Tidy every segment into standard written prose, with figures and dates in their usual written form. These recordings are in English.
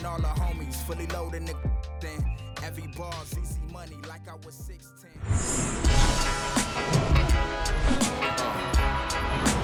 and all the homies fully loaded the then every ball CC money like I was 16.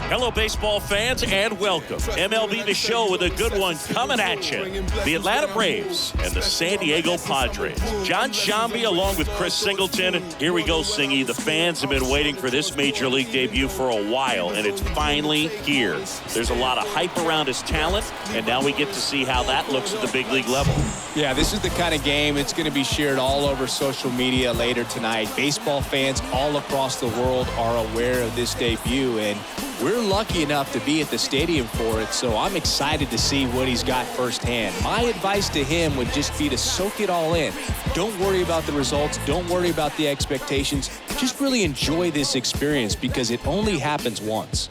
Hello, baseball fans, and welcome. MLB The Show with a good one coming at you. The Atlanta Braves and the San Diego Padres. John Shambi along with Chris Singleton. Here we go, Singy. The fans have been waiting for this Major League debut for a while, and it's finally here. There's a lot of hype around his talent, and now we get to see how that looks at the big league level. Yeah, this is the kind of game that's going to be shared all over social media later tonight. Baseball fans all across the world are aware of this debut, and we're lucky enough to be at the stadium for it, so I'm excited to see what he's got firsthand. My advice to him would just be to soak it all in. Don't worry about the results. Don't worry about the expectations. Just really enjoy this experience because it only happens once.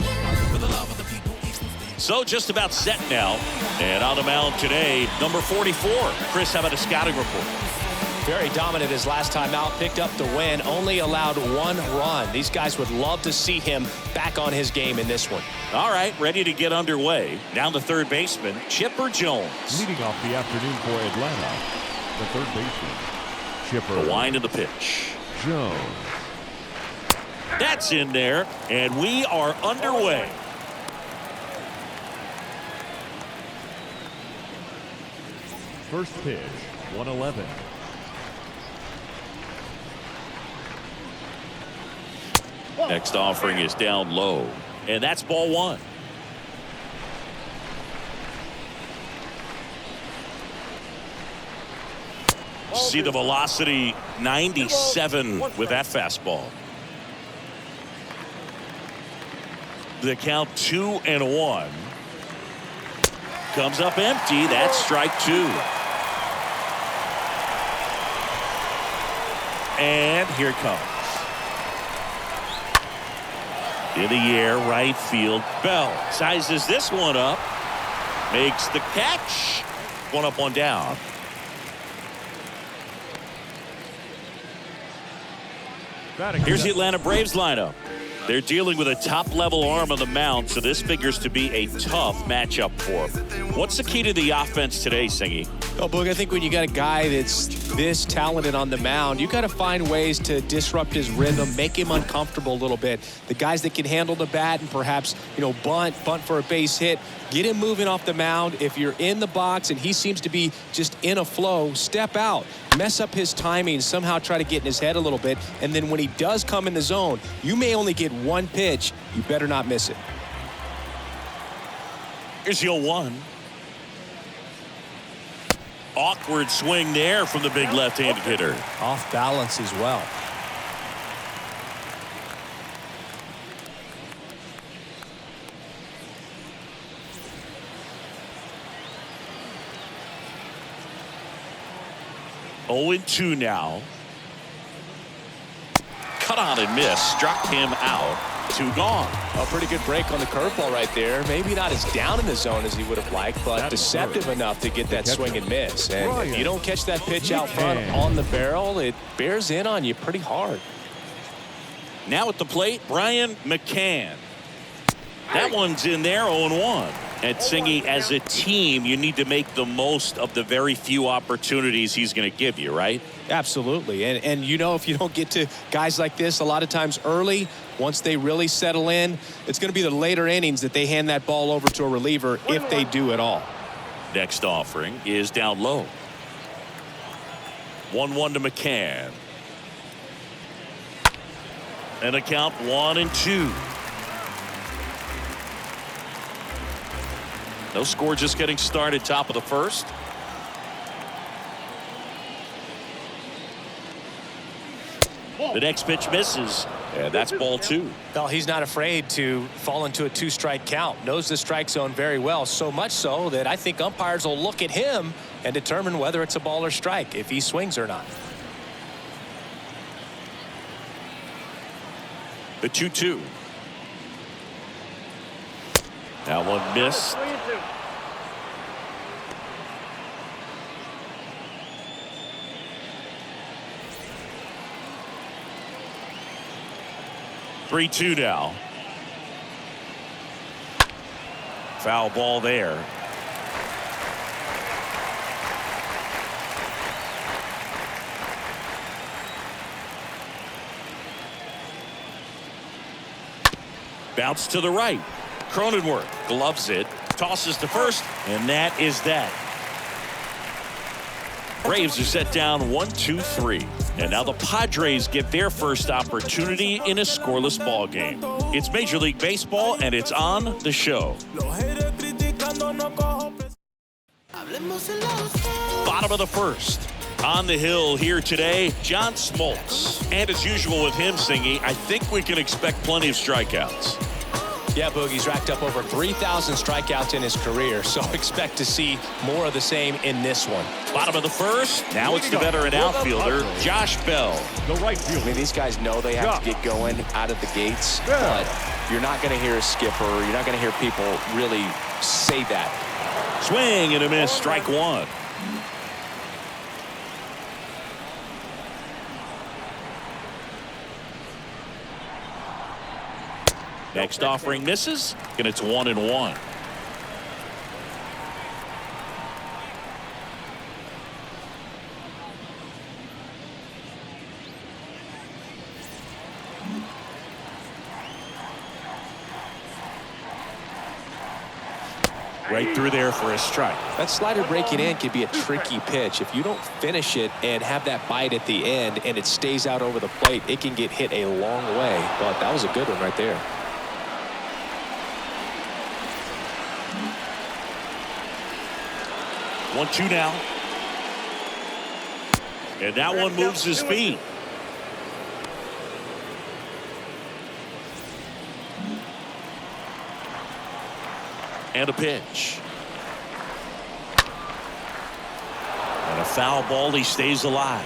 So just about set now. And on the mound today, number 44. Chris, how about a scouting report? Very dominant his last time out, picked up the win, only allowed one run. These guys would love to see him back on his game in this one. All right, ready to get underway. Down the third baseman, Chipper Jones. Leading off the afternoon for Atlanta, the third baseman, Chipper. The wind of the pitch. Jones. That's in there, and we are underway. First pitch, 111. Next offering is down low, and that's ball one. See the velocity, 97 with that fastball. The count 2-1. Comes up empty. That's strike two. And here it comes. In the air, right field. Bell sizes this one up. Makes the catch. One up, one down. Here's the Atlanta Braves lineup. They're dealing with a top-level arm on the mound, so this figures to be a tough matchup for them. What's the key to the offense today, Singy? Oh, Boog, I think when you got a guy that's this talented on the mound, you got to find ways to disrupt his rhythm, make him uncomfortable a little bit. The guys that can handle the bat and perhaps, bunt for a base hit, get him moving off the mound. If you're in the box and he seems to be just in a flow, step out. Mess up his timing, somehow try to get in his head a little bit, and then when he does come in the zone, you may only get one pitch. You better not miss it. Here's the 0-1. Awkward swing there from the big left-handed hitter. Off balance as well. Oh, 0-2 now. Cut on and miss. Struck him out. Two gone. A pretty good break on the curveball right there. Maybe not as down in the zone as he would have liked, but deceptive enough to get that swing and miss. And if you don't catch that pitch out front on the barrel, it bears in on you pretty hard. Now at the plate, Brian McCann. That one's in there, 0-1. And Singy, as a team, you need to make the most of the very few opportunities he's going to give you, right? Absolutely. And if you don't get to guys like this a lot of times early, once they really settle in, it's going to be the later innings that they hand that ball over to a reliever if they do at all. Next offering is down low. 1-1 to McCann. And a count 1-2. No score, just getting started, top of the first. The next pitch misses, and that's ball two. Well, he's not afraid to fall into a two-strike count. Knows the strike zone very well, so much so that I think umpires will look at him and determine whether it's a ball or strike, if he swings or not. The 2-2. That one missed. Three-2 now. Foul ball there. Bounce to the right. Cronenworth gloves it, tosses to first, and that is that. Braves are set down 1-2-3. And now the Padres get their first opportunity in a scoreless ball game. It's Major League Baseball, and it's on the show. Bottom of the first. On the hill here today, John Smoltz. And as usual with him, Singy, I think we can expect plenty of strikeouts. Yeah, Boogie's racked up over 3,000 strikeouts in his career, so expect to see more of the same in this one. Bottom of the first. Now it's the veteran outfielder, Josh Bell. The right fielder. I mean, these guys know they have to get going out of the gates, but you're not going to hear a skipper. You're not going to hear people really say that. Swing and a miss, strike one. Next offering misses, and it's 1-1. Right through there for a strike. That slider breaking in can be a tricky pitch. If you don't finish it and have that bite at the end and it stays out over the plate, it can get hit a long way. But that was a good one right there. 1-2 now. And that one moves his feet. And a pitch. And a foul ball. He stays alive.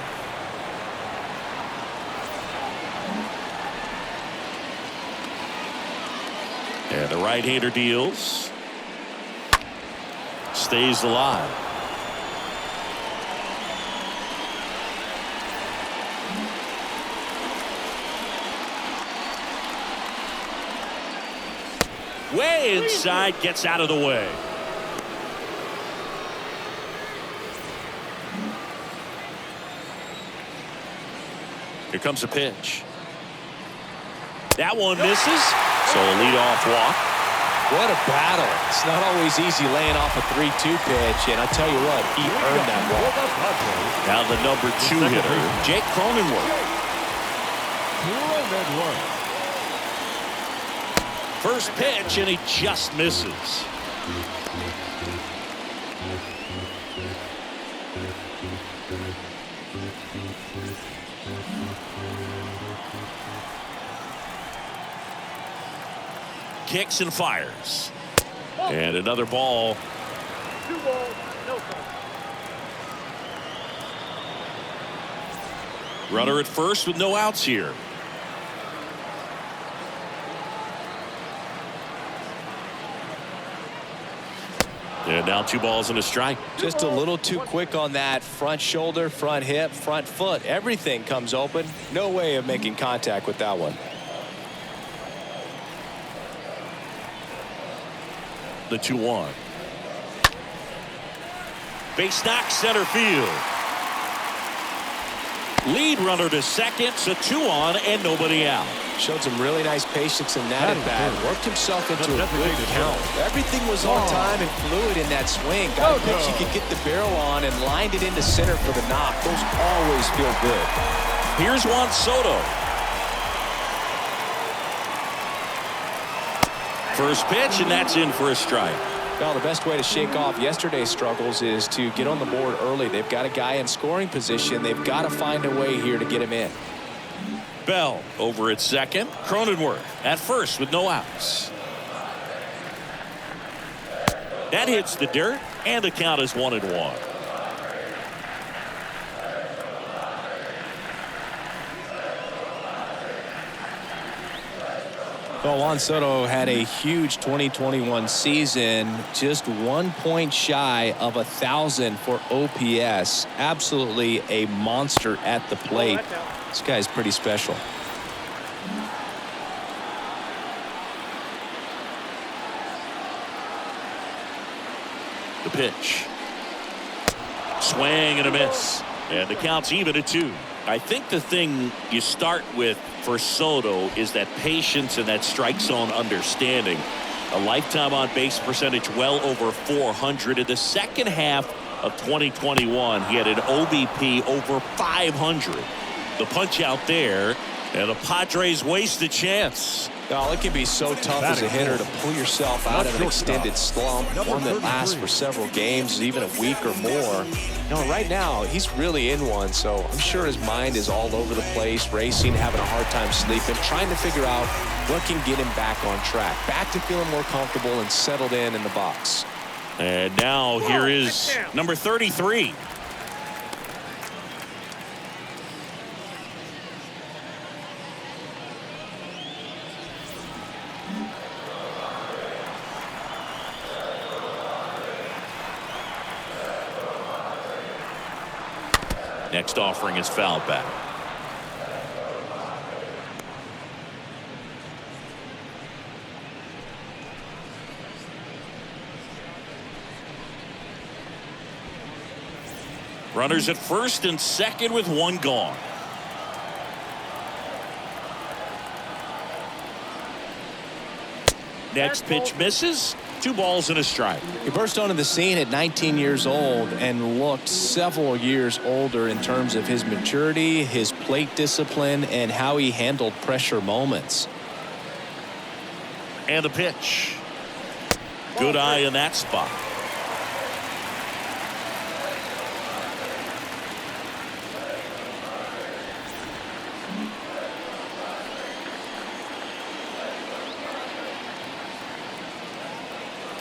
And the right-hander deals. Stays alive. Way inside, gets out of the way. Here comes a pitch. That one misses, so a leadoff walk. What a battle. It's not always easy laying off a 3-2 pitch, and I'll tell you what, he earned that walk. Now the number 2 hitter, Jake Cronenworth. First pitch, and he just misses. Kicks and fires. And another ball. 2 balls, no strikes. Runner at first with no outs here. And now 2 balls and a strike. Just a little too quick on that front shoulder, front hip, front foot. Everything comes open. No way of making contact with that one. The 2-1. Base knock, center field. Lead runner to second, so 2 on and nobody out. Showed some really nice patience in that at bat. Worked himself into a good count. Everything was on time and fluid in that swing. Got a pitch he could get the barrel on and lined it into center for the knock. Those always feel good. Here's Juan Soto. First pitch, and that's in for a strike. Well, the best way to shake off yesterday's struggles is to get on the board early. They've got a guy in scoring position. They've got to find a way here to get him in. Bell over at second. Cronenworth at first with no outs. That hits the dirt, and the count is 1-1. Well, Juan Soto had a huge 2021 season, just 1 point shy of 1,000 for OPS. Absolutely a monster at the plate. This guy's pretty special. The pitch. Swing and a miss. And the count's even at 2. I think the thing you start with for Soto is that patience and that strike zone understanding. A lifetime on base percentage well over 400. In the second half of 2021, he had an OBP over 500. The punch out there, and the Padres waste a chance. Well, it can be so tough as a hitter to pull yourself out of an extended slump, one that lasts for several games, even a week or more. You know, right now, he's really in one, so I'm sure his mind is all over the place, racing, having a hard time sleeping, trying to figure out what can get him back on track, back to feeling more comfortable and settled in the box. And now here is number 33. Next offering is fouled back. Runners at first and second with one gone. Next pitch misses. 2 balls and a strike. He burst onto the scene at 19 years old and looked several years older in terms of his maturity, his plate discipline, and how he handled pressure moments. And the pitch. Good eye in that spot.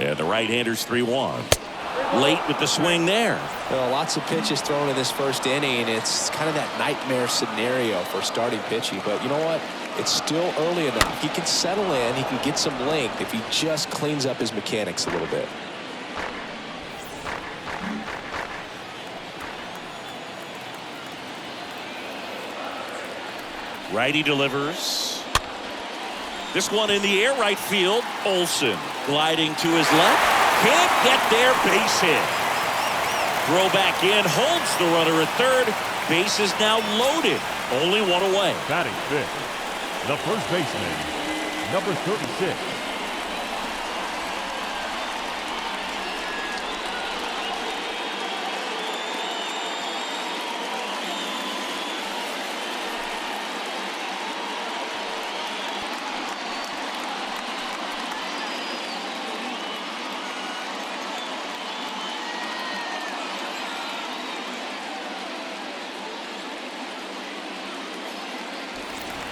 And the right-hander's 3-1. Late with the swing there. Well, lots of pitches thrown in this first inning. It's kind of that nightmare scenario for starting pitching. But you know what? It's still early enough. He can settle in. He can get some length if he just cleans up his mechanics a little bit. Righty delivers. This one in the air, right field. Olsen gliding to his left. Can't get there, base hit. Throw back in, holds the runner at third. Base is now loaded. Only one away. Batting fifth, the first baseman, number 36.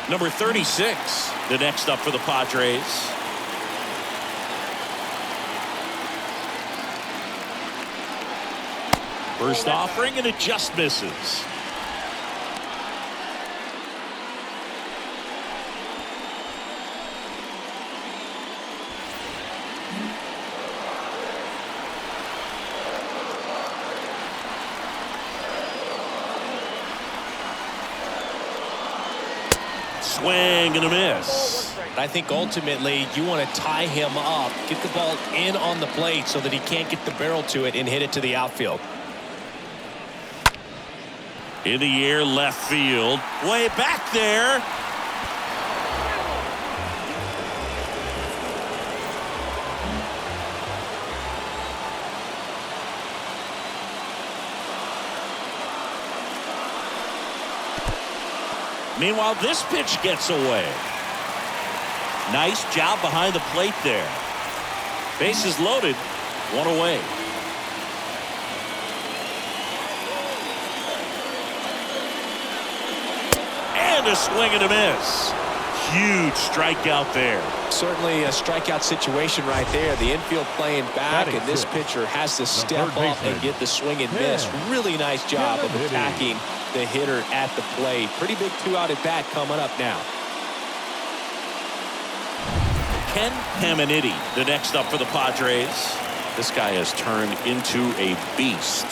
Number 36, the next up for the Padres. First offering, and it just misses. Swing and a miss. I think ultimately you want to tie him up, get the ball in on the plate so that he can't get the barrel to it and hit it to the outfield. In the air, left field. Way back there. Meanwhile, this pitch gets away. Nice job behind the plate there. Bases loaded, one away. And a swing and a miss. Huge strikeout there. Certainly a strikeout situation right there. The infield playing back, and this pitcher has to step up and get the swing and miss. Really nice job of attacking the hitter at the plate. Pretty big 2-out at bat coming up now. Ken Caminiti, the next up for the Padres. This guy has turned into a beast.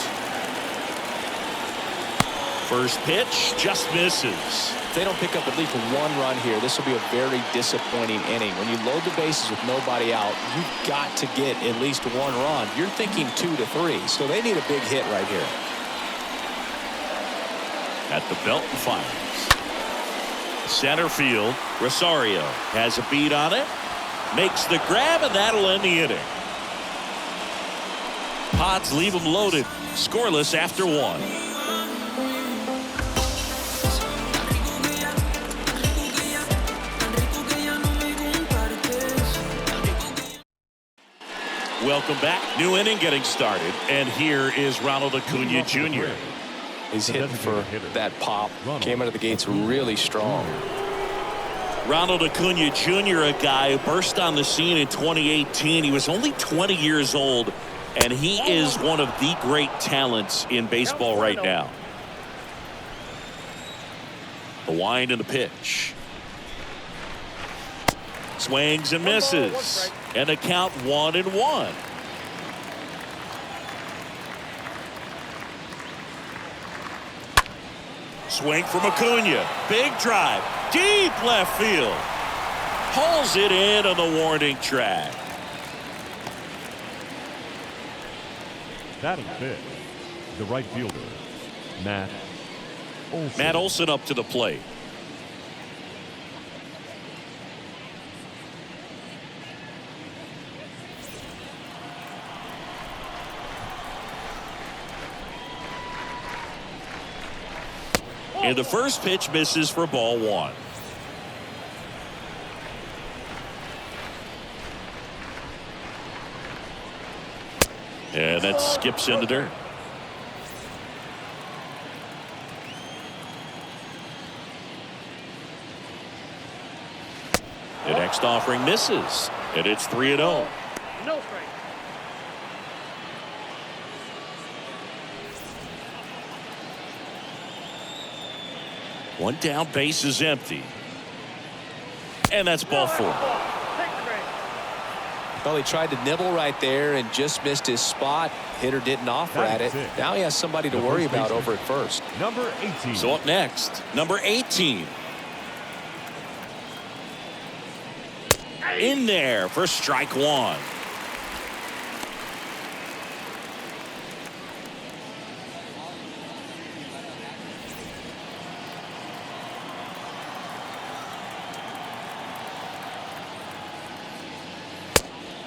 First pitch just misses. If they don't pick up at least one run here, this will be a very disappointing inning. When you load the bases with nobody out, you've got to get at least one run. You're thinking 2 to 3, so they need a big hit right here. At the belt and fires. Center field. Rosario has a beat on it. Makes the grab, and that'll end the inning. Pods leave them loaded. Scoreless after 1. Welcome back. New inning getting started. And here is Ronald Acuna Jr. He's hitting for that pop. Came out of the gates really strong. Ronald Acuna Jr., a guy who burst on the scene in 2018. He was only 20 years old, and he is one of the great talents in baseball right now. The wind and the pitch. Swings and misses. And a count 1-1. Swing from Acuna. Big drive. Deep left field. Hauls it in on the warning track. Batting fifth, the right fielder, Matt Olson. Matt Olson up to the plate. And the first pitch misses for ball 1. And that skips into dirt. The next offering misses. And it's 3-0. No strike. One down, base is empty. And that's ball 4. Well, he tried to nibble right there and just missed his spot. Hitter didn't offer at it. Now he has somebody to worry about over at first. Number 18. So up next, number 18. In there for strike 1.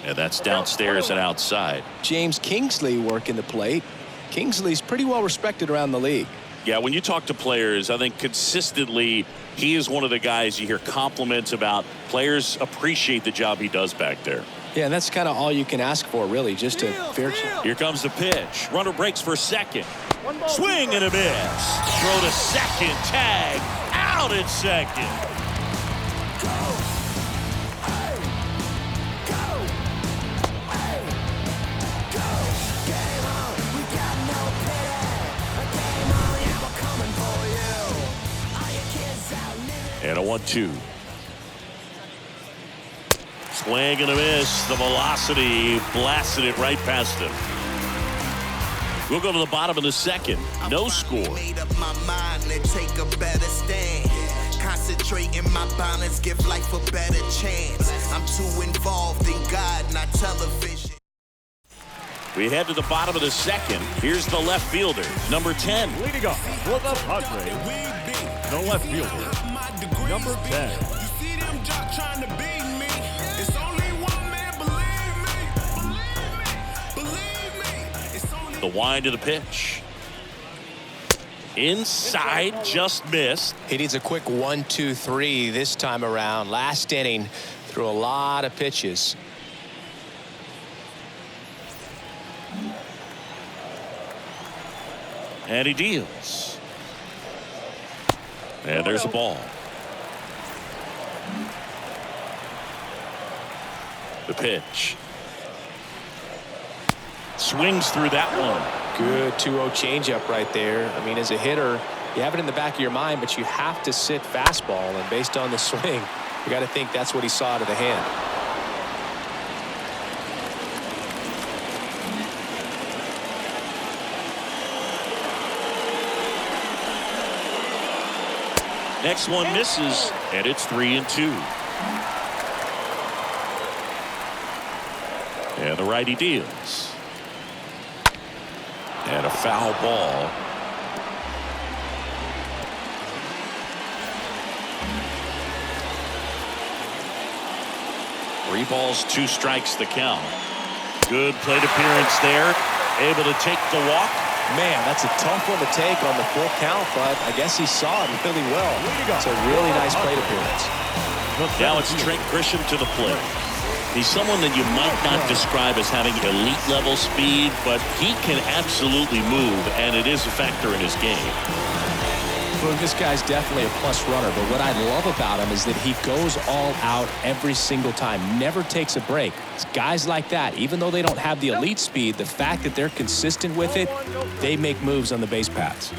And that's downstairs and outside. James Kingsley working the plate. Kingsley's pretty well respected around the league. Yeah, when you talk to players, I think consistently he is one of the guys you hear compliments about. Players appreciate the job he does back there. Yeah, and that's kind of all you can ask for, really, just to fair. Here comes the pitch. Runner breaks for second. Swing and a miss. Throw to second. Tag. Out at second. And a 1-2. Swing and a miss. The velocity blasted it right past him. We'll go to the bottom of the second. No score. Made up my mind to take a better stand. Concentrate in my balance, give life a better chance. I'm too involved in God, not television. We head to the bottom of the second. Here's the left fielder, number 10. Leading off for the Padres, the left fielder, number 10. You see them jock trying to beat me. It's only one man, believe me. It's only The wind of the pitch. Inside, just missed. He needs a quick 1-2-3 this time around. Last inning, threw a lot of pitches. And he deals. And there's a ball. The pitch. Swings through that one. Good 2-0 changeup right there. I mean, as a hitter, you have it in the back of your mind, but you have to sit fastball. And based on the swing, you got to think that's what he saw out of the hand. Next one misses, and it's 3-2. And the righty deals. And a foul ball. 3 balls, 2 strikes the count. Good plate appearance there. Able to take the walk. Man, that's a tough one to take on the full count, but I guess he saw it really well. It's a really nice plate appearance. Now it's Trent Grisham to the plate. He's someone that you might not describe as having elite level speed, but he can absolutely move, and it is a factor in his game. Well, this guy's definitely a plus runner, but what I love about him is that he goes all out every single time, never takes a break. It's guys like that, even though they don't have the elite speed, the fact that they're consistent with it, they make moves on the base paths.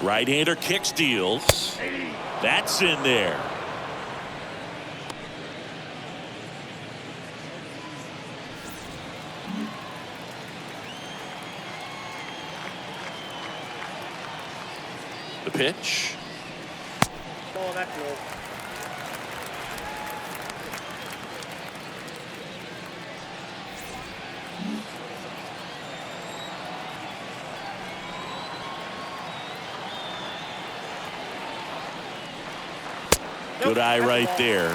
Right-hander kick steals. That's in there. The pitch. Oh, that's good. Good eye right there.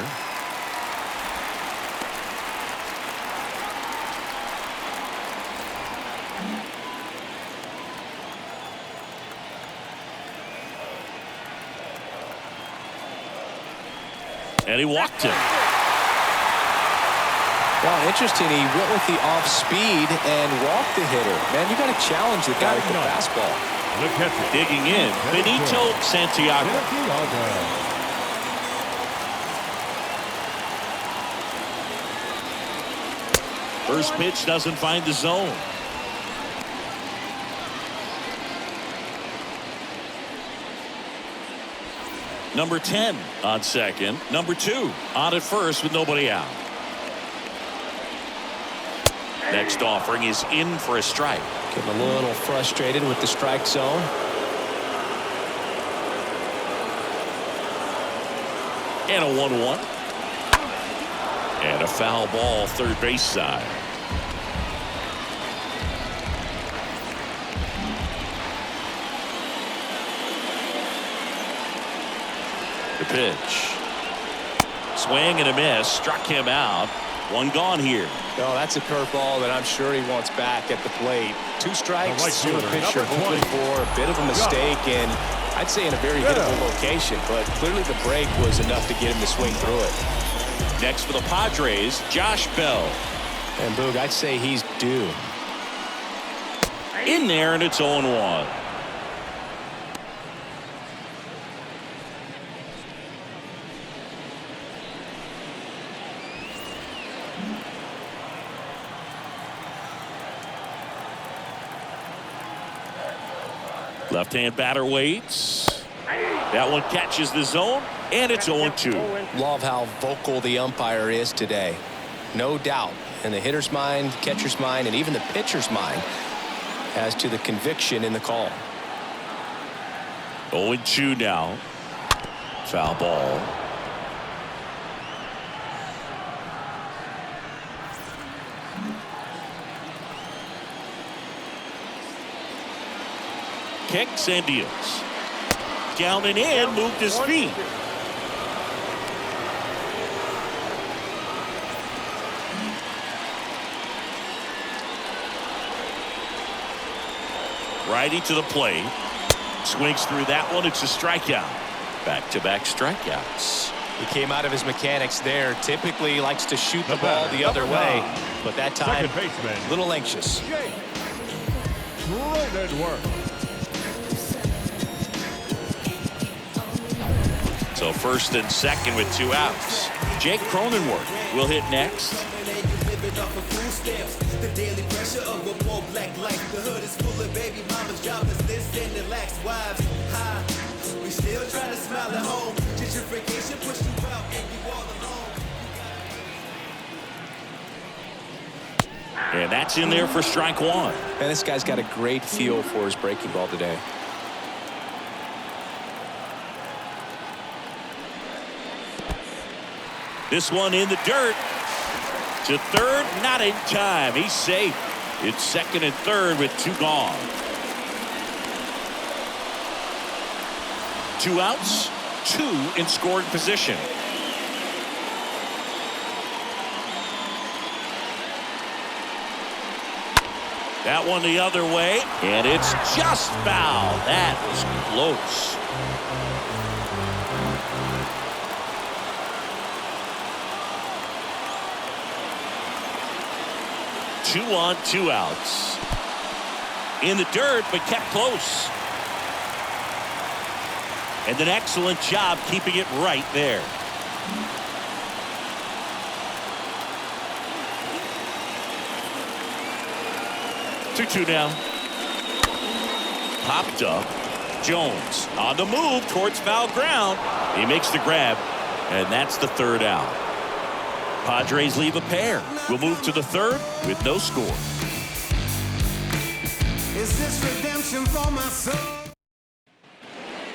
And he walked him. Well, interesting. He went with the off speed and walked the hitter. Man, you got to challenge the guy with the fastball. Digging in, Benito Santiago. First pitch doesn't find the zone. Number 10 on second. Number 2 on at first with nobody out. Next offering is in for a strike. Getting a little frustrated with the strike zone. And a 1-1. And a foul ball third base side. The pitch. Swing and a miss. Struck him out. 1 gone here. No, that's a curveball that I'm sure he wants back at the plate. 2 strikes to a pitcher hoping for a bit of a mistake, and I'd say in a very hittable location, but clearly the break was enough to get him to swing through it. Next for the Padres, Josh Bell. And Boog, I'd say he's due. In there, and it's 0-1. Left-hand batter waits. That one catches the zone, and it's 0-2. Love how vocal the umpire is today. No doubt. In the hitter's mind, catcher's mind, and even the pitcher's mind as to the conviction in the call. 0-2 now. Foul ball. Kicks and deals. Down and in, moved his feet. Righty to the plate. Swings through that one. It's a strikeout. Back-to-back strikeouts. He came out of his mechanics there. Typically likes to shoot the ball the other way, but that time a little anxious. So first and second with 2 outs. Jake Cronenworth will hit next. The daily pressure of a poor black life. The hood is full of baby mamas, joblessness, and it lacks wives. We still try to smile at home. Gentrification push you out and you all alone. And that's in there for strike 1. Man, this guy's got a great feel for his breaking ball today. This one in the dirt. To third, not in time. He's safe. It's second and third with 2 gone. 2 outs, 2 in scoring position. That one the other way, and it's just foul. That was close. Two on, 2 outs. In the dirt, but kept close. And an excellent job keeping it right there. Two down. Popped up. Jones on the move towards foul ground. He makes the grab, and that's the 3rd out. Padres leave a pair. We'll move to the 3rd with no score. Is this redemption for my soul?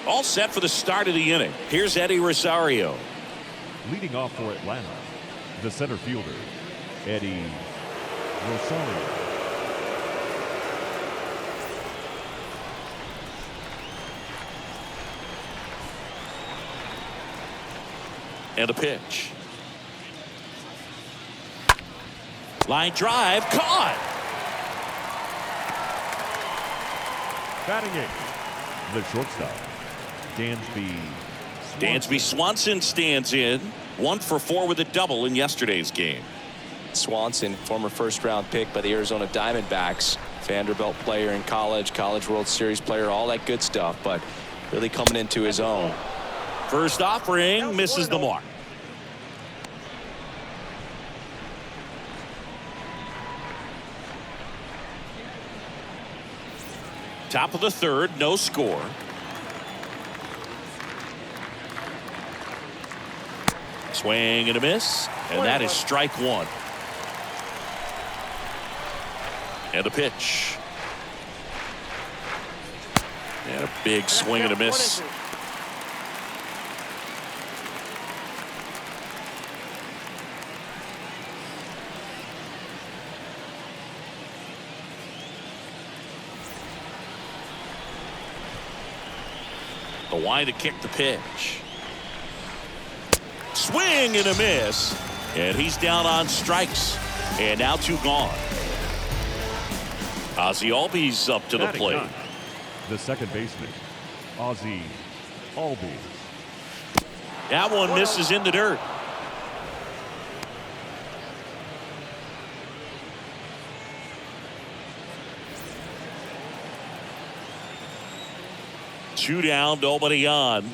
All set for the start of the inning. Here's Eddie Rosario. Leading off for Atlanta, the center fielder, Eddie Rosario. And a pitch. Line drive, caught. Batting 8th, the shortstop, Dansby Swanson stands in. 1 for 4 with a double in yesterday's game. Swanson, former first-round pick by the Arizona Diamondbacks, Vanderbilt player in college, College World Series player, all that good stuff, but really coming into his own. First offering misses the mark. Top of the 3rd, no score. Swing and a miss, and that is strike 1. And a pitch. And a big swing and a miss. The wide to kick the pitch. Swing and a miss. And he's down on strikes. And now 2 gone. Ozzie Albies up to the plate. The second baseman, Ozzie Albies. That one misses in the dirt. Two down, nobody on.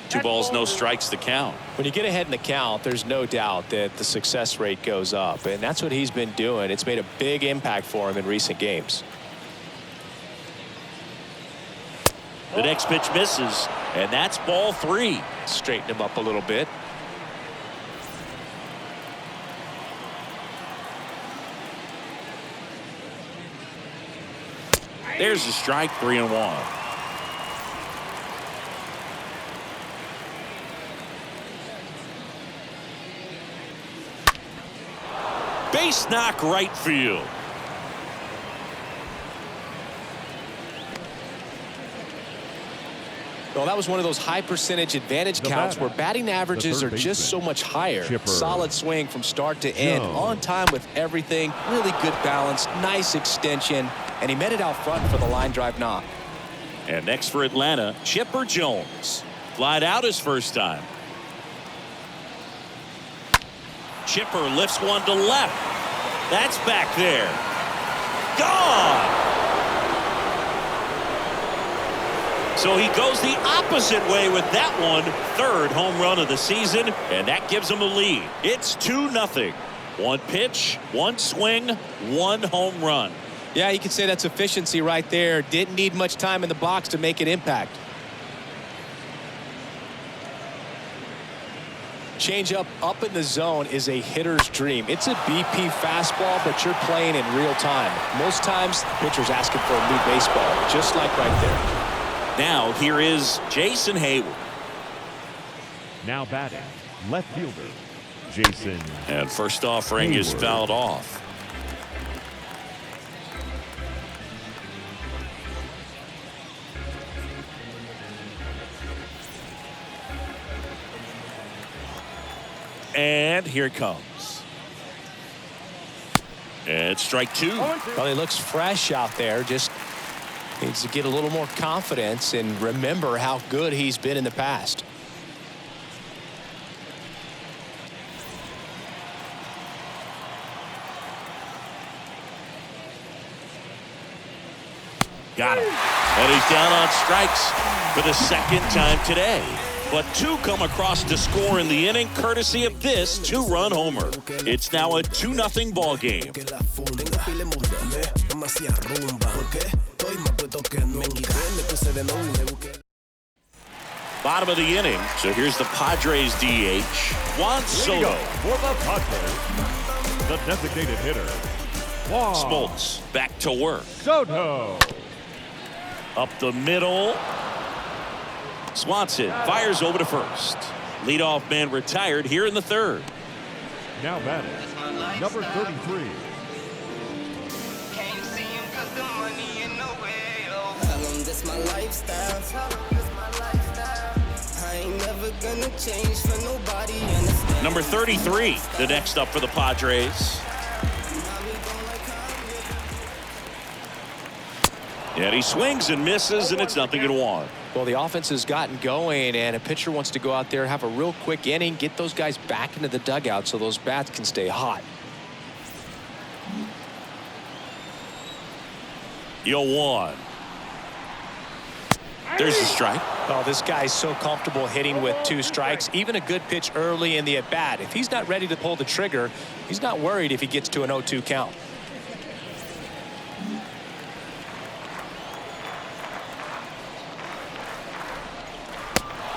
2 balls, no strikes to count. When you get ahead in the count, there's no doubt that the success rate goes up, and that's what he's been doing. It's made a big impact for him in recent games. The next pitch misses, and that's ball 3. Straighten him up a little bit. There's a strike, 3-1. Base knock right field. Well, that was one of those high percentage advantage counts where batting averages are just so much higher. Solid swing from start to end, on time with everything, really good balance, nice extension, and he met it out front for the line drive knock. And next for Atlanta, Chipper Jones. Flied out his first time. Chipper lifts one to left. That's back there. Gone! So he goes the opposite way with that one. 3rd home run of the season, and that gives him a lead. It's 2-0. 1 pitch, 1 swing, 1 home run. Yeah, you can say that's efficiency right there. Didn't need much time in the box to make an impact. Changeup up in the zone is a hitter's dream. It's a BP fastball, but you're playing in real time. Most times, the pitcher's asking for a new baseball, just like right there. Now, here is Jason Hayward. Now batting, left fielder, Jason. And first offering is fouled off. And here it comes. And strike two. Well, he looks fresh out there. Just needs to get a little more confidence and remember how good he's been in the past. Got him. And he's down on strikes for the second time today. But two come across to score in the inning, courtesy of this two-run homer. It's now a 2-0 ball game. Bottom of the inning. So here's the Padres DH, Juan Soto. For the Padres, the designated hitter, Juan Smoltz back to work. Soto. Up the middle. Swanson fires over to first. Leadoff man retired here in the third. Now batting, number 33. Number 33, the next up for the Padres. And he swings and misses, and it's 0-1. Well, the offense has gotten going, and a pitcher wants to go out there, have a real quick inning, get those guys back into the dugout so those bats can stay hot. 0-1. There's the strike. Oh, this guy's so comfortable hitting with 2 strikes. Even a good pitch early in the at-bat. If he's not ready to pull the trigger, he's not worried if he gets to an 0-2 count.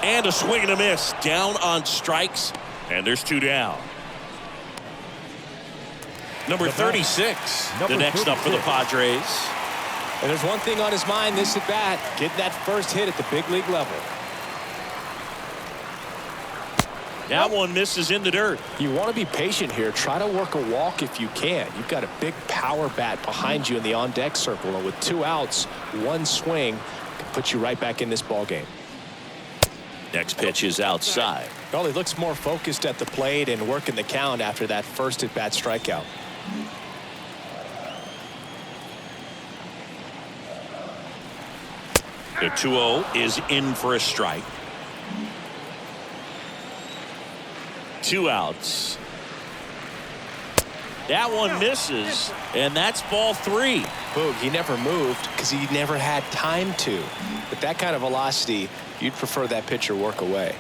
And a swing and a miss. Down on strikes. And there's 2 down. Number 36, the next up for the Padres. And there's one thing on his mind this at bat, get that first hit at the big league level. That one misses in the dirt. You want to be patient here. Try to work a walk if you can. You've got a big power bat behind you in the on-deck circle, and with 2 outs, 1 swing can put you right back in this ball game. Next pitch is outside. Well, he looks more focused at the plate and working the count after that first at-bat strikeout. The 2-0 is in for a strike. 2 outs. That one misses, and that's ball 3. Boog, he never moved because he never had time to. With that kind of velocity, you'd prefer that pitcher work away.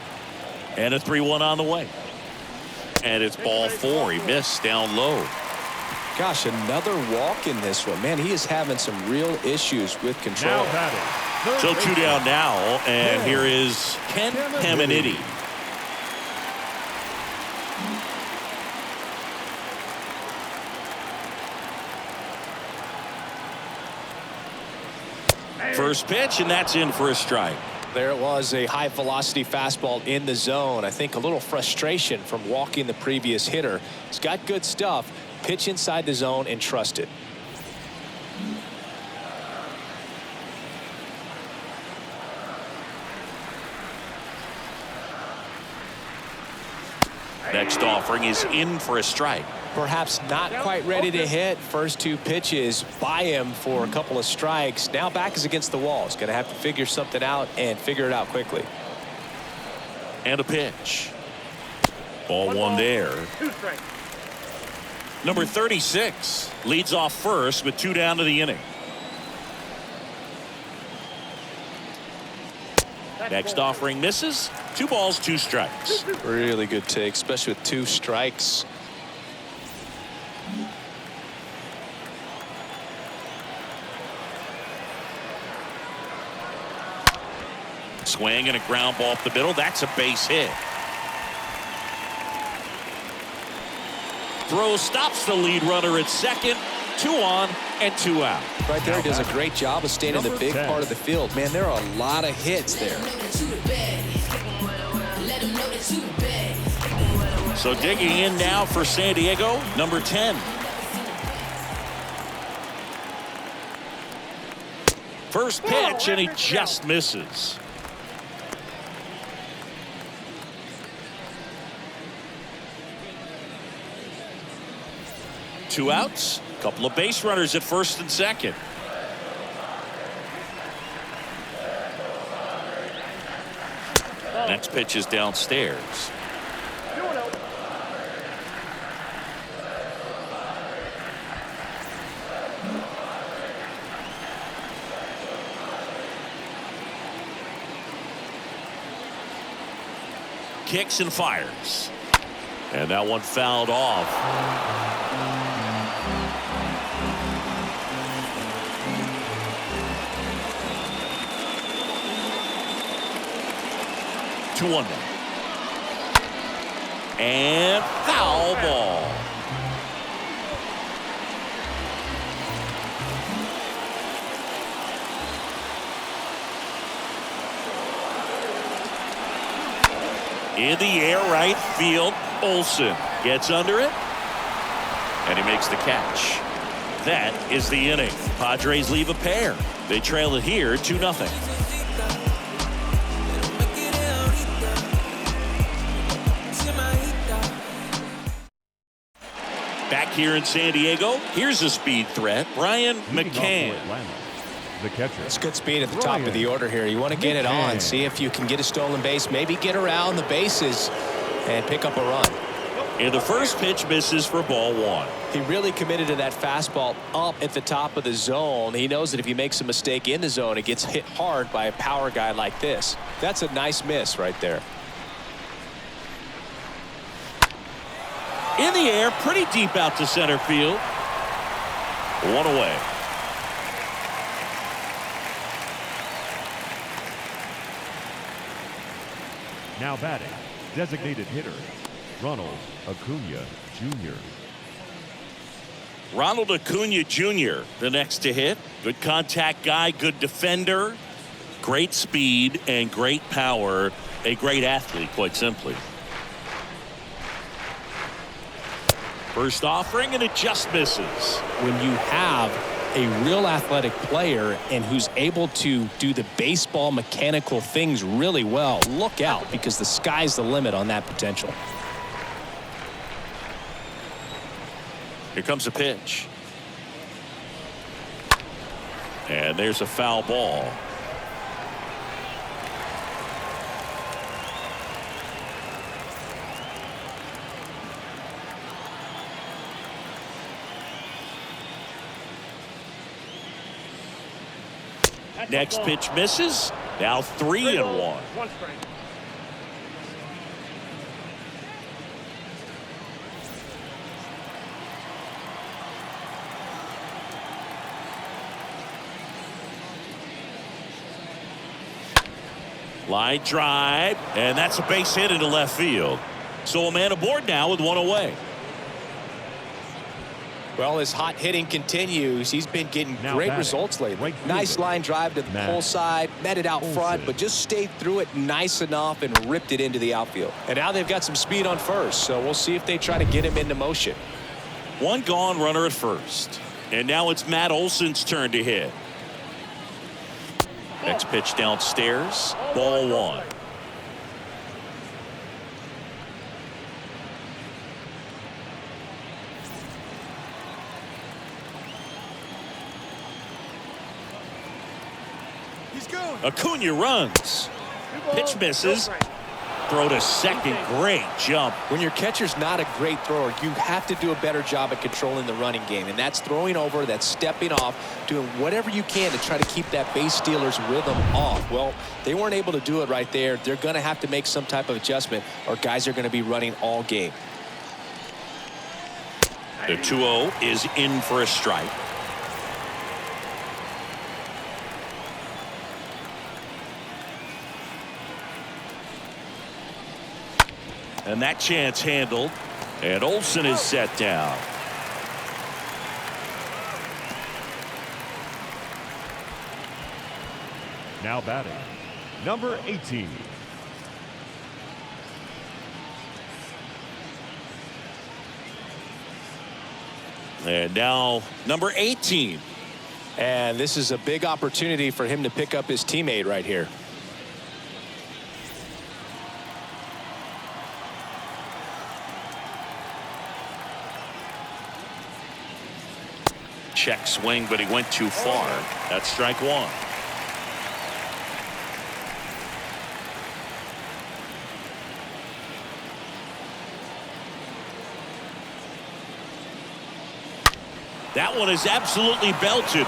And a 3-1 on the way. And it's ball 4. He missed down low. Gosh, another walk in this one. Man, he is having some real issues with control. Now batting, So 2 down now, and here is Ken Caminiti. First pitch, and that's in for a strike. There it was, a high velocity fastball in the zone. I think a little frustration from walking the previous hitter. He's got good stuff. Pitch inside the zone and trust it. Next offering is in for a strike. Perhaps not quite ready to hit. First 2 pitches by him for a couple of strikes. Now back is against the wall. He's going to have to figure something out and figure it out quickly. And a pitch. Ball 1 there. 2 strikes. Number 36 leads off first with 2 down to the inning. Next offering misses. 2 balls, 2 strikes. Really good take, especially with 2 strikes. Swing and a ground ball up the middle. That's a base hit. Throw stops the lead runner at second. 2 on and 2 out. Right there, he does a great job of staying in the big part of the field. Man, there are a lot of hits there. So digging in now for San Diego, number 10. First pitch, and he just misses. 2 outs. A couple of base runners at first and second. Next pitch is downstairs. Kicks and fires. And that one fouled off. Two one now. And foul ball. In the air, right field. Olsen gets under it, and he makes the catch. That is the inning. Padres leave a pair. They trail it here 2-0. Back here in San Diego, here's a speed threat. Brian McCann. The catcher. It's good speed at the top of the order here. You want to get it on, see if you can get a stolen base, maybe get around the bases and pick up a run. And the first pitch misses for ball one. He really committed to that fastball up at the top of the zone. He knows that if he makes a mistake in the zone, it gets hit hard by a power guy like this. That's a nice miss right there. In the air, pretty deep out to center field. One away. Now batting, designated hitter, Ronald Acuna Jr. Ronald Acuna Jr., the next to hit. Good contact guy, good defender, great speed and great power. A great athlete, quite simply. First offering, and it just misses. When you have a real athletic player and who's able to do the baseball mechanical things really well, look out, because the sky's the limit on that potential. Here comes a pitch. And there's a foul ball. Next pitch misses. Now 3-1. One strike. Line drive, and that's a base hit into left field. So a man aboard now with one away. Well, his hot hitting continues. He's been getting great results lately. Nice line drive to the pull side, met it out front, but just stayed through it nice enough and ripped it into the outfield. And now they've got some speed on first, so we'll see if they try to get him into motion. One gone, runner at first. And now it's Matt Olson's turn to hit. Next pitch downstairs, ball one. Acuna runs. Pitch misses. Throw to second. Great jump. When your catcher's not a great thrower, you have to do a better job at controlling the running game. And that's throwing over, that's stepping off, doing whatever you can to try to keep that base stealer's rhythm off. Well, they weren't able to do it right there. They're going to have to make some type of adjustment, or guys are going to be running all game. The 2-0 is in for a strike. And that chance handled, and Olsen is set down. Now batting, number 18. And now number 18. And this is a big opportunity for him to pick up his teammate right here. check swing, but he went too far. That's strike one. That one is absolutely belted.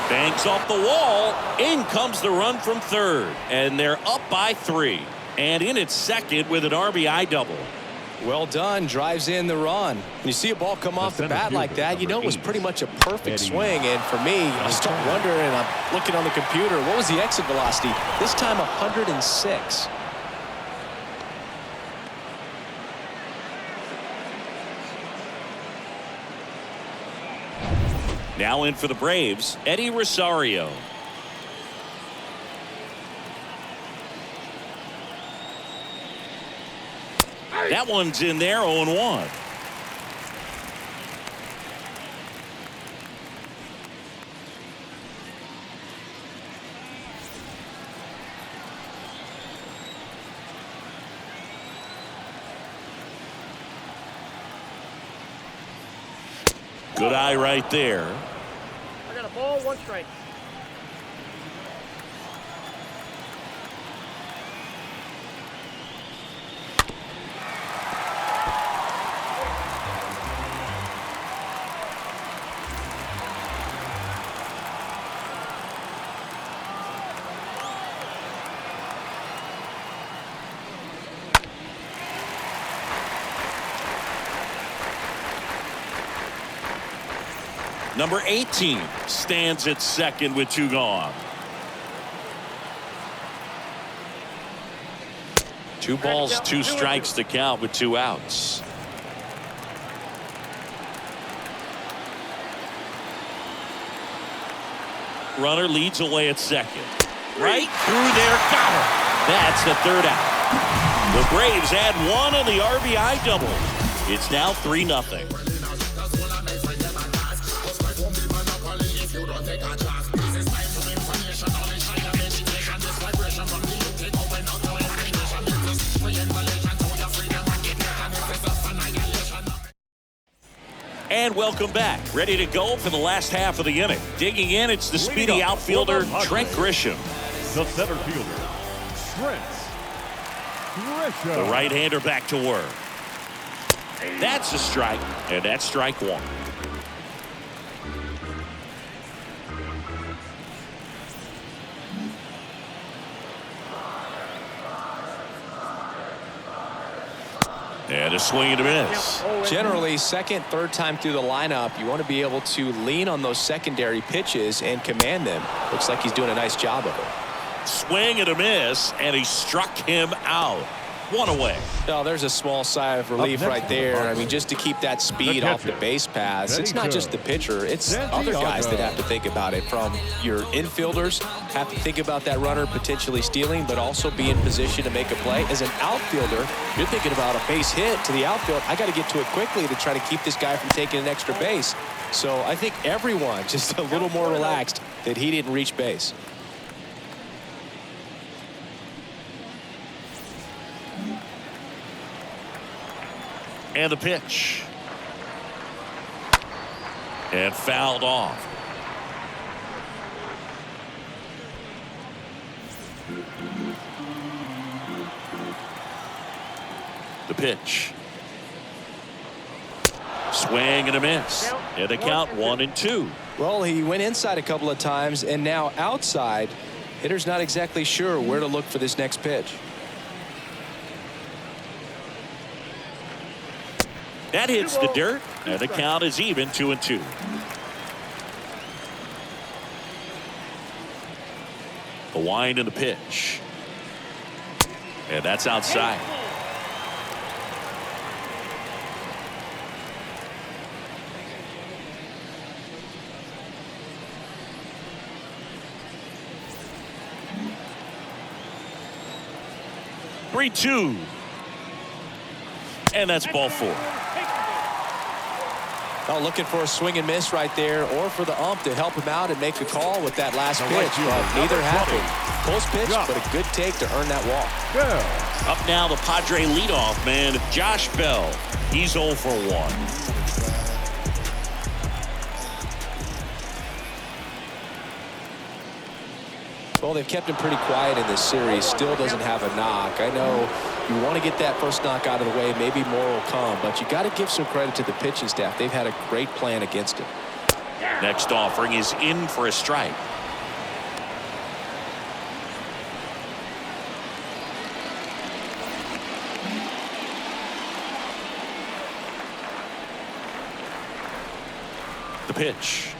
Bangs off the wall. In comes the run from third. And they're up by 3. And in at second with an RBI double. Well done. Drives in the run. When you see a ball come off the bat like that, you know it was pretty much a perfect swing. And for me, I start wondering, I'm looking on the computer, what was the exit velocity? This time 106. Now in for the Braves, Eddie Rosario. That one's in there, 0-1. Good eye right there. I got a ball, 1 strike. Number 18 stands at second with 2 gone. 2 balls, 2 strikes to count with 2 outs. Runner leads away at second. Right through there, got him. That's the 3rd out. The Braves add 1 on the RBI double. It's now 3-0. And welcome back. Ready to go for the last half of the inning. Digging in, it's the speedy outfielder, Trent Grisham. The center fielder, Trent Grisham. The right-hander back to work. That's a strike, and that's strike 1. And a swing and a miss. Generally, second, third time through the lineup, you want to be able to lean on those secondary pitches and command them. Looks like he's doing a nice job of it. Swing and a miss, and he struck him out. 1 away. Oh, there's a small sigh of relief right there. I mean, just to keep that speed off the base paths. It's not just the pitcher. It's other guys that have to think about it. From your infielders have to think about that runner potentially stealing, but also be in position to make a play. As an outfielder, you're thinking about a base hit to the outfield. I got to get to it quickly to try to keep this guy from taking an extra base. So I think everyone just a little more relaxed that he didn't reach base. And the pitch. And fouled off. The pitch. Swing and a miss. And the count 1-2. Well, he went inside a couple of times, and now outside. Hitter's not exactly sure where to look for this next pitch. That hits the dirt, and the count is even 2-2. The wind and the pitch. And that's outside. Three, 2. And that's ball 4. Oh, looking for a swing and miss right there, or for the ump to help him out and make a call with that last pitch, but neither happened. Close pitch, but a good take to earn that walk. Up now, the Padre leadoff man, Josh Bell. He's 0 for 1. Well, they've kept him pretty quiet in this series. Still doesn't have a knock. I know you want to get that first knock out of the way. Maybe more will come, but you got to give some credit to the pitching staff. They've had a great plan against him. Next offering is in for a strike. The pitch.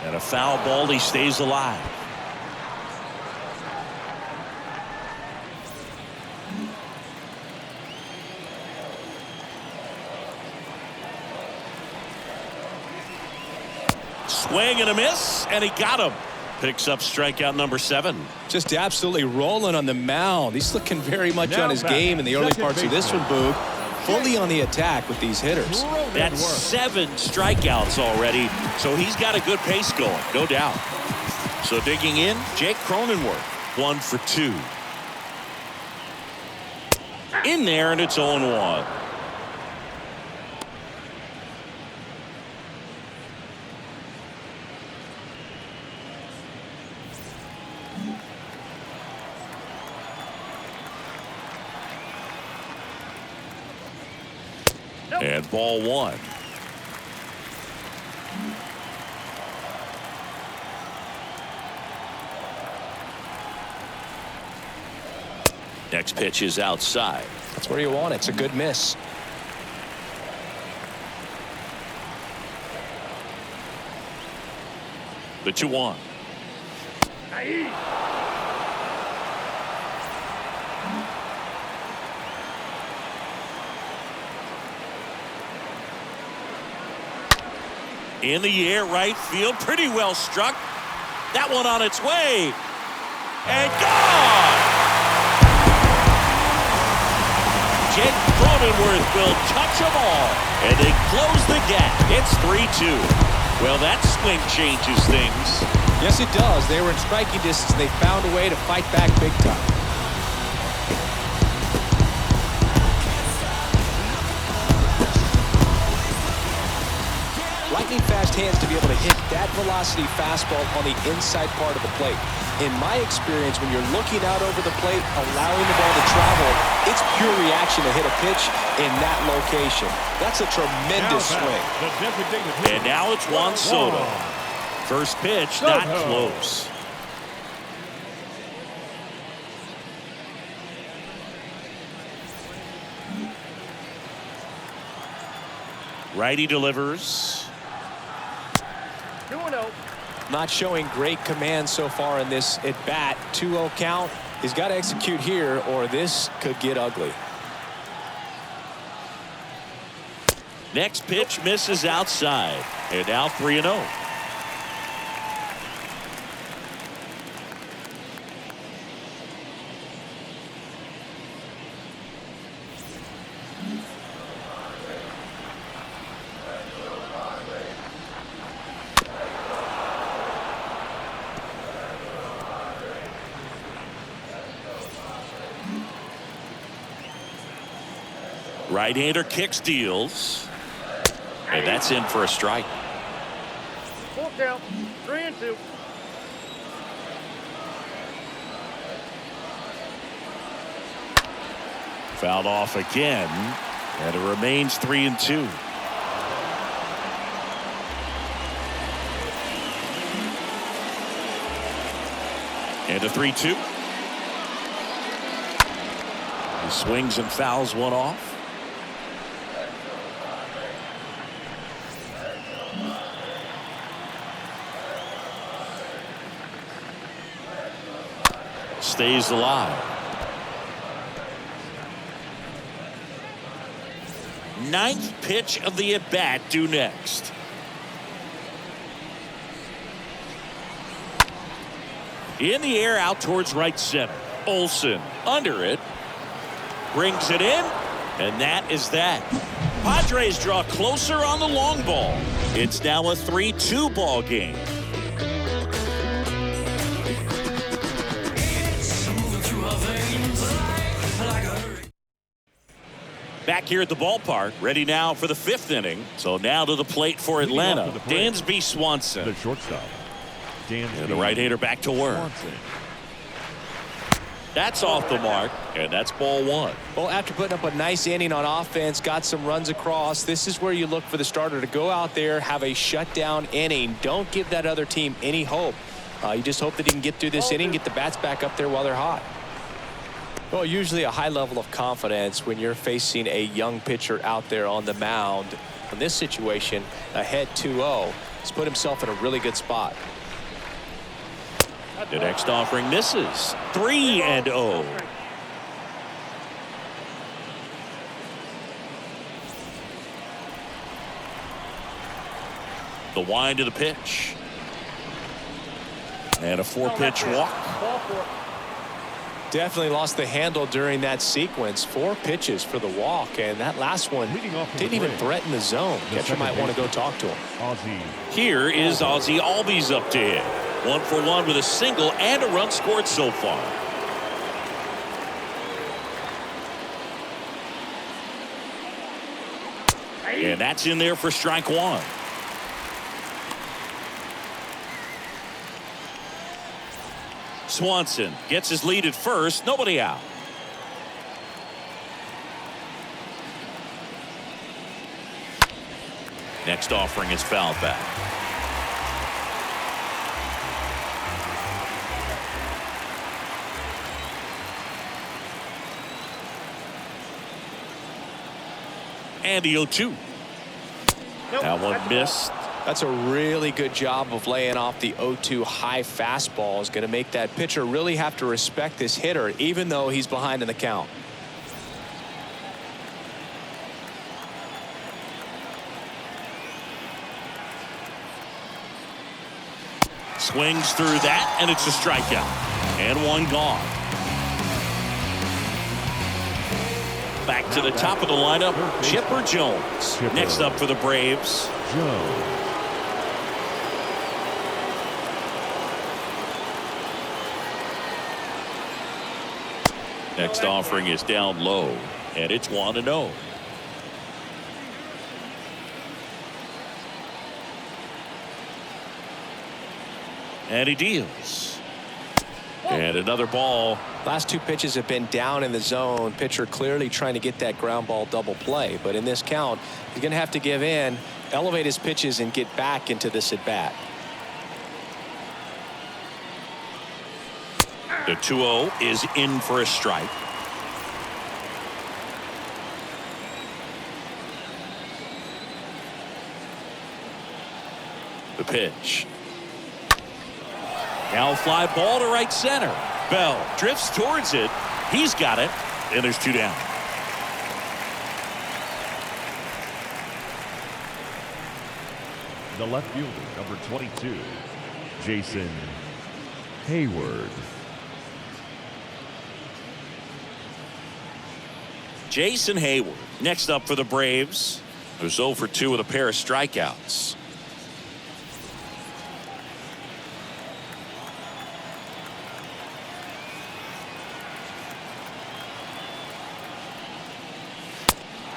And a foul ball. He stays alive. Swing and a miss, and he got him. Picks up strikeout number 7. Just absolutely rolling on the mound. He's looking very much on his game in the early parts of this one, Boog. Fully on the attack with these hitters. That's 7 strikeouts already, so he's got a good pace going, no doubt. So digging in, Jake Cronenworth, 1 for 2. In there, and it's 0-1. And ball 1. Next pitch is outside. That's where you want it. It's a good miss. The 2-1. In the air, right field, pretty well struck. That one on its way. And gone! Jake Cronenworth will touch them all. And they close the gap. It's 3-2. Well, that swing changes things. Yes, it does. They were in striking distance. They found a way to fight back big time. Lightning fast hands to be able to hit that velocity fastball on the inside part of the plate. In my experience, when you're looking out over the plate, allowing the ball to travel, it's pure reaction to hit a pitch in that location. That's a tremendous swing. And now it's Juan Soto. First pitch, not close. Righty delivers. 2-0. Not showing great command so far in this at-bat. 2-0 count. He's got to execute here, or this could get ugly. Next pitch misses outside. And now 3-0. Right-hander kicks, deals. And that's in for a strike. Full count. 3-2. Fouled off again. And it remains 3-2. And a 3-2. He swings and fouls one off. Stays alive. Ninth pitch of the at-bat due next. In the air out towards right center. Olsen under it. Brings it in. And that is that. Padres draw closer on the long ball. It's now a 3-2 ball game. Back here at the ballpark, ready now for the 5th inning. So now to the plate for Atlanta, Dansby Swanson. The shortstop, And the right-hander back to work. That's off the mark, and that's ball one. Well, after putting up a nice inning on offense, got some runs across, this is where you look for the starter to go out there, have a shutdown inning. Don't give that other team any hope. You just hope that he can get through this inning, get the bats back up there while they're hot. Well, usually a high level of confidence when you're facing a young pitcher out there on the mound. In this situation, ahead 2-0, he's put himself in a really good spot. The next offering misses. 3-0. The wind to the pitch. And a 4-pitch walk. Definitely lost the handle during that sequence. 4 pitches for the walk, and that last one didn't even threaten the zone. Catcher might want to go talk to him. Here is Ozzie Albies up to hit. 1 for 1 with a single and a run scored so far. And that's in there for strike one. Swanson gets his lead at first. Nobody out. Next offering is fouled back. And the 0-2. That one missed. That's a really good job of laying off the 0-2 high fastball. Is going to make that pitcher really have to respect this hitter, even though he's behind in the count. Swings through that, and it's a strikeout. And one gone. Back to the top of the lineup, Chipper Jones. Next up for the Braves. Next offering is down low, and it's 1-0. And he deals. And another ball. Last 2 pitches have been down in the zone. Pitcher clearly trying to get that ground ball double play. But in this count, he's going to have to give in, elevate his pitches, and get back into this at bat. The 2-0 is in for a strike. The pitch. Now fly ball to right center. Bell drifts towards it. He's got it. And there's 2 down. The left fielder, number 22, Jason Hayward. Jason Hayward next up for the Braves. Who's 0 for 2 with a pair of strikeouts.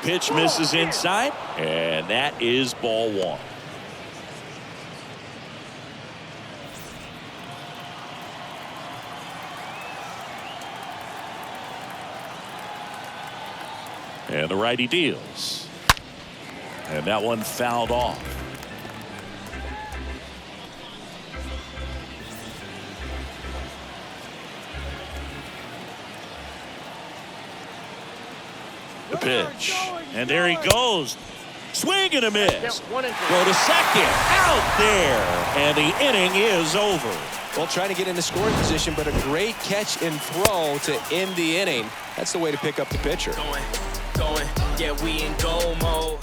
Pitch misses inside, and that is ball one. And the righty deals. And that one fouled off. The pitch. And there he goes. Swing and a miss. Go to second. Out there. And the inning is over. Well, trying to get into scoring position, but a great catch and throw to end the inning. That's the way to pick up the pitcher. Yeah, we in goal mode.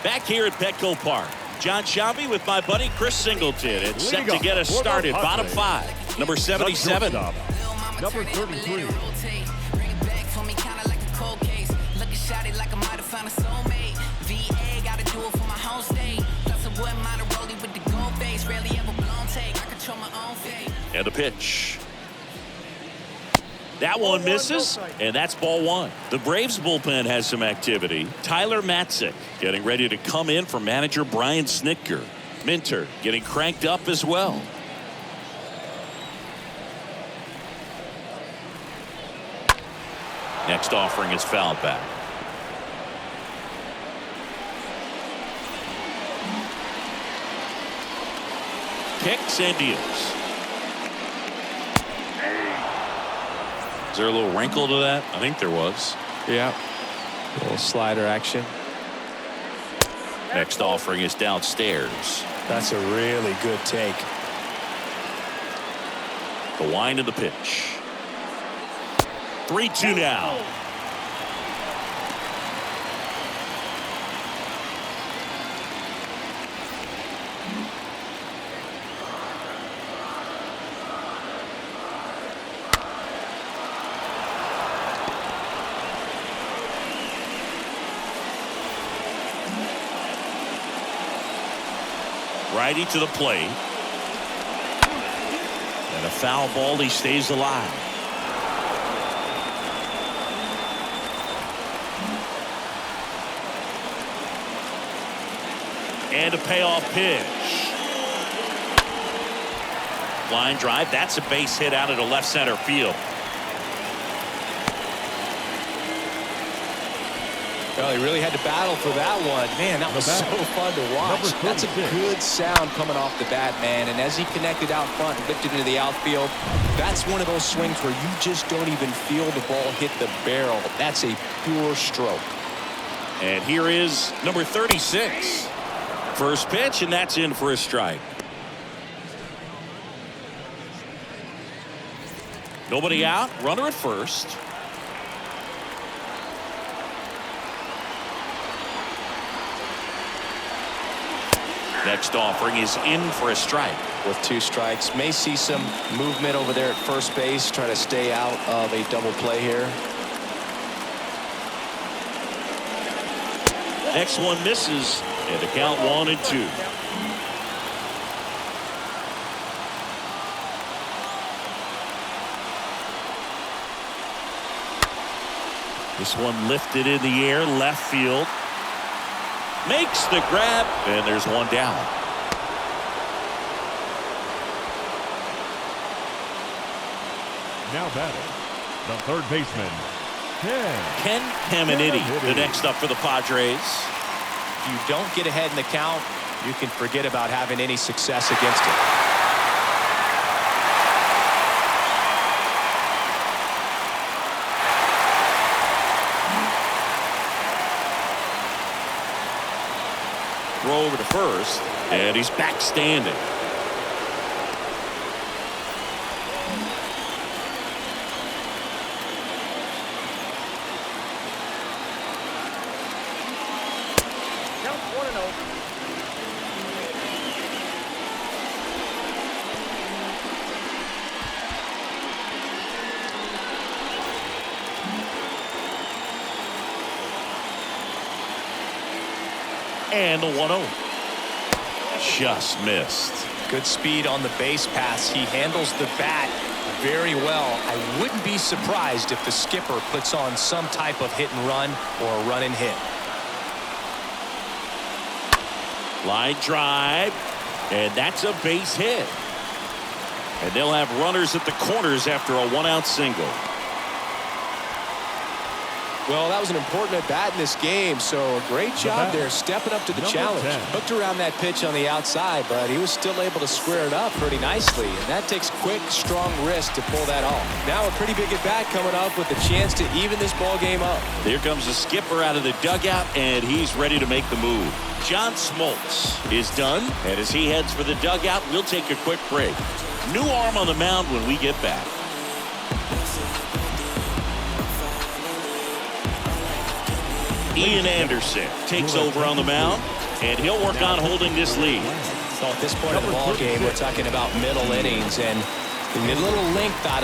Back here at Petco Park, John Sciambi with my buddy Chris Singleton. It's set to get us started. Bottom 5. Number 77. Number 33. And the pitch. That one misses, and that's ball one. The Braves bullpen has some activity. Tyler Matzik getting ready to come in for manager Brian Snitker. Minter getting cranked up as well. Next offering is fouled back. Kicks and deals. Is there a little wrinkle to that? I think there was. Yeah. A little slider action. Next offering is downstairs. That's a really good take. The wind of the pitch. 3-2 now. Righty to the plate. And a foul ball. He stays alive. And a payoff pitch. Line drive. That's a base hit out of the left center field. Well, he really had to battle for that one. Man, that was so fun to watch. That's a good sound coming off the bat, man. And as he connected out front and lifted into the outfield, that's one of those swings where you just don't even feel the ball hit the barrel. That's a pure stroke. And here is number 36. First pitch, and that's in for a strike. Nobody out. Runner at first. Next offering is in for a strike. With 2 strikes, may see some movement over there at first base, try to stay out of a double play here. Next one misses, and the count 1-2. This one lifted in the air, left field. Makes the grab, and there's one down. Now batting, the third baseman, Ken Caminiti, the next up for the Padres. If you don't get ahead in the count, you can forget about having any success against it. Throw over to first, and he's back standing. Count 1-0. And the 1-0. Just missed. Good speed on the base pass. He handles the bat very well. I wouldn't be surprised if the skipper puts on some type of hit and run or a run and hit. Line drive, and that's a base hit. And they'll have runners at the corners after a 1-out single. Well, that was an important at bat in this game, so a great job there stepping up to the challenge. 10. Hooked around that pitch on the outside, but he was still able to square it up pretty nicely, and that takes quick, strong wrist to pull that off. Now a pretty big at bat coming up with a chance to even this ball game up. Here comes the skipper out of the dugout, and he's ready to make the move. John Smoltz is done, and as he heads for the dugout, we'll take a quick break. New arm on the mound when we get back. Ian Anderson takes over on the mound, and he'll work on holding this lead. So at this point of the ball game, we're talking about middle innings, and a little length out of